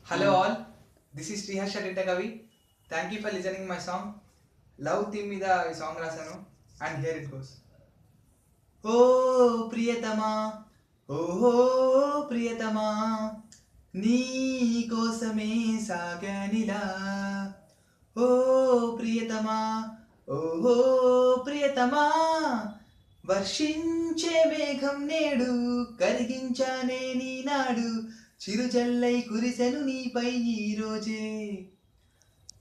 Hello all, this is Sriharsha Kavi. Thank you for listening my song. Love theme మీద ఈ song రాశాను and here it goes. ఓ ప్రియతమా, ఓహో ప్రియతమా, నీ కోసమే సాగనిలా. ఓ ప్రియతమా, ఓహో ప్రియతమా, వర్షించే మేఘం నేడు కరిగించానే నీనాడు, చిరుజల్లై కురిసెను నీపై ఈరోజే.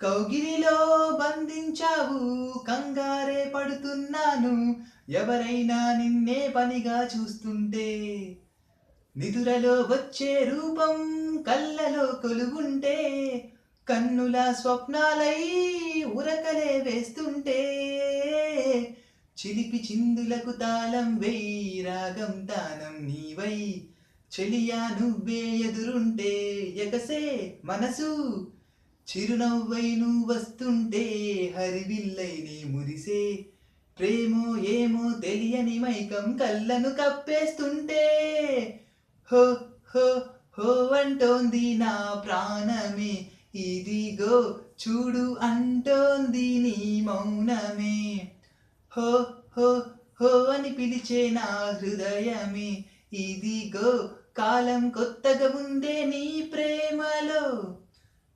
కౌగిలిలో బంధించావు, కంగారే పడుతున్నాను, ఎవరైనా నిన్నే పనిగా చూస్తుంటే. నిదురలో వచ్చే రూపం కళ్ళలో కొలువుంటే, కన్నుల స్వప్నాలై ఉరకలే వేస్తుంటే. చిలిపి చిందులకు తాళం వేయి, రాగం తానం నీవై, చెలియా నువ్వే ఎదురుంటే. ఎగసే మనసు చిరునవ్వై నువ్వు వస్తుంటే, హరివిల్లై నీ మురిసే. ప్రేమో ఏమో తెలియని మైకం కళ్ళను కప్పేస్తుంటే. హో హో హో అంటోంది నా ప్రాణమే, ఇదిగో చూడు అంటోంది నీ మౌనమే. హో హో హో అని పిలిచే నా హృదయమే, ఇదిగో కాలం కొత్తగా ఉందే నీ ప్రేమలో.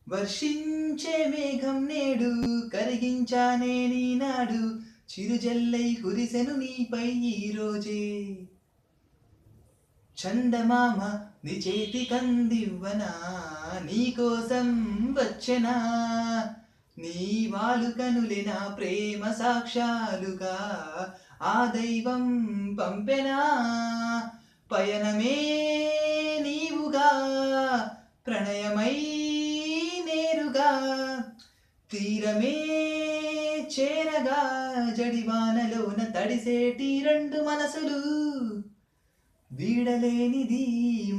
వర్షించే మేఘం నేడు కరిగించానే నీనాడు, చిరుజల్లై కురిసెను నీపై ఈరోజే. చందమామ నీ చేతి కందివ్వనా, నీకోసం వచ్చెనా, నీ వాలు కనులే నా ప్రేమ సాక్షాలుగా, ఆ దైవం పంపెనా. పయనమే నీవుగా, ప్రణయమై నేరుగా, తీరమే చేరగా, జడివానలోన తడిసేటి రెండు మనసులు. వీడలేనిది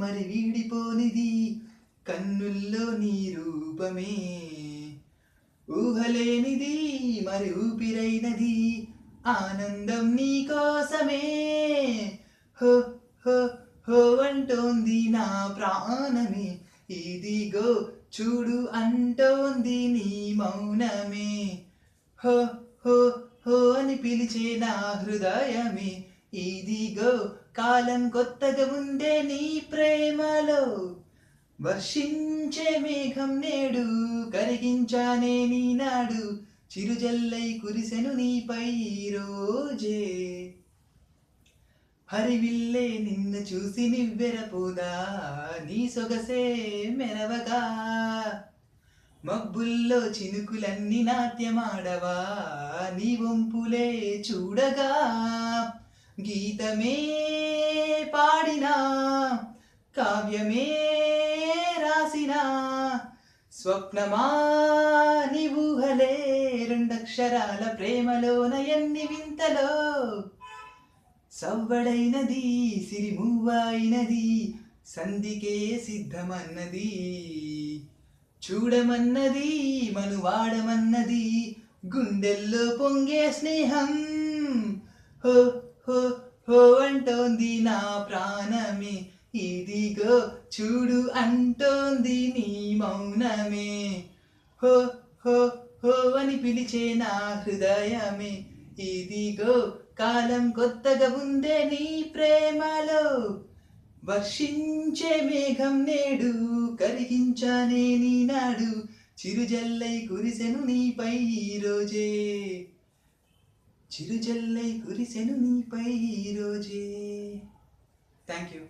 మరి వీడిపోనిది, కన్నుల్లో నీ రూపమే. ఊహలేనిది మరి ఊపిరైనది, ఆనందం నీ కోసమే. హో హో హో అంటోంది నా ప్రాణమే, ఇదిగో చూడు అంటోంది నీ మౌనమే. హో హో హో అని పిలిచే నా హృదయమే, ఇదిగో కాలం కొత్తగా ఉందే నీ ప్రేమలో. వర్షించే మేఘం నేడు కరిగించానే నీనాడు, చిరుజల్లై కురిసెను నీపై ఈరోజే. హరివిల్లే నిన్ను చూసి నివ్వెరపోదా, నీ సొగసే మెరవగా, మబ్బుల్లో చినుకులన్నీ నాట్యమాడవా, నీ వంపులే చూడగా. గీతమే పాడినా, కావ్యమే రాసినా, స్వప్నమా నీ ఊహలే, రెండక్షరాల ప్రేమలోన ఎన్ని వింతలో. సవ్వడైనది సిరిమువ్వైనది, సంధికే సిద్ధమన్నది, చూడమన్నది మనువాడమన్నది, గుండెల్లో పొంగే స్నేహం. హో హో హో అంటోంది నా ప్రాణమే, ఇదిగో చూడు అంటోంది నీ మౌనమే. హో హో హో అని పిలిచే నా హృదయమే, ఇదిగో కాలం కొత్తగా ఉందే నీ ప్రేమలో. వర్షించే మేఘం నేడు కరిగించానే నీనాడు, చిరుజల్లై కురిసెను నీపై ఈరోజే. చిరుజల్లై కురిసెను నీపై ఈరోజే. Thank you.